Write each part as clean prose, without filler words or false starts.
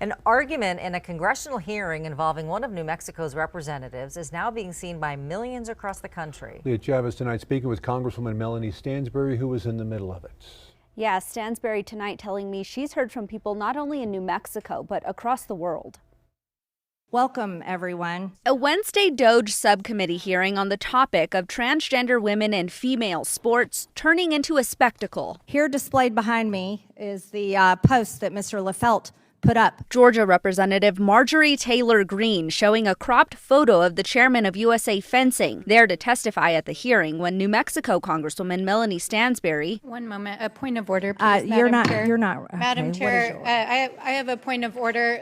An argument in a congressional hearing involving one of New Mexico's representatives is now being seen by millions across the country. Leah Chavez tonight speaking with Congresswoman Melanie Stansbury, who was in the middle of it. Yeah, Stansbury tonight telling me she's heard from people not only in New Mexico, but across the world. Welcome, everyone. A Wednesday DOJ subcommittee hearing on the topic of transgender women in female sports turning into a spectacle. Here displayed behind me is the post that Mr. Lefelt put up. Georgia Representative Marjorie Taylor Greene showing a cropped photo of the chairman of USA Fencing there to testify at the hearing when New Mexico Congresswoman Melanie Stansbury. One moment, a point of order, please, You're Madam Chair. not. Madam Okay, Chair, I have a point of order.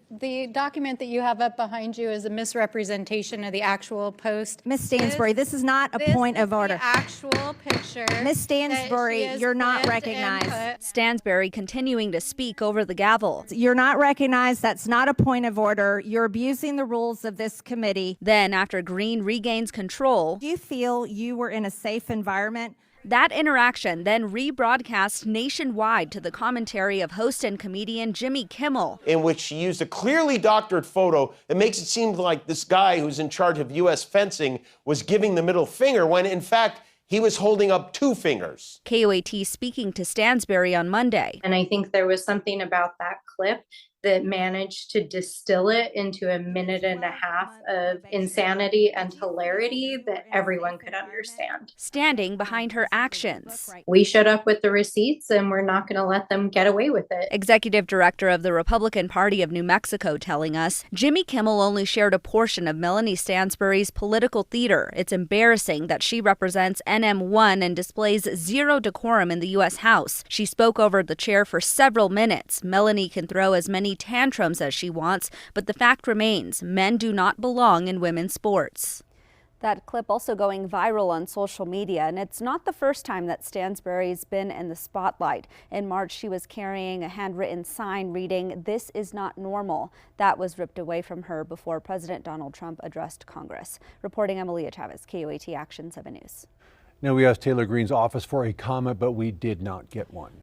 The document that you have up behind you is a misrepresentation of the actual post. Ms. Stansbury, this is not a point of order. The actual picture. Ms. Stansbury, you're not recognized. Stansbury continuing to speak over the gavel. You're not recognized. That's not a point of order. You're abusing the rules of this committee. Then, after Greene regains control, Do you feel you were in a safe environment? that interaction then rebroadcast nationwide to the commentary of host and comedian Jimmy Kimmel. In which she used a clearly doctored photo that makes it seem like this guy who's in charge of U.S. Fencing was giving the middle finger when, in fact, he was holding up two fingers. KOAT speaking to Stansbury on Monday. And I think there was something about that clip that managed to distill it into a minute and a half of insanity and hilarity that everyone could understand. Standing behind her actions. We showed up with the receipts and we're not going to let them get away with it. Executive Director of the Republican Party of New Mexico telling us Jimmy Kimmel only shared a portion of Melanie Stansbury's political theater. It's embarrassing that she represents NM1 and displays zero decorum in the U.S. House. She spoke over the chair for several minutes. Melanie can throw as many tantrums as she wants, but the fact remains, men do not belong in women's sports. That clip also going viral on social media, and it's not the first time that Stansbury's been in the spotlight. In March, she was carrying a handwritten sign reading, "This is not normal." That was ripped away from her before President Donald Trump addressed Congress. Reporting, Leah Chavez, KOAT Action 7 News. Now, we asked Taylor Greene's office for a comment, but we did not get one.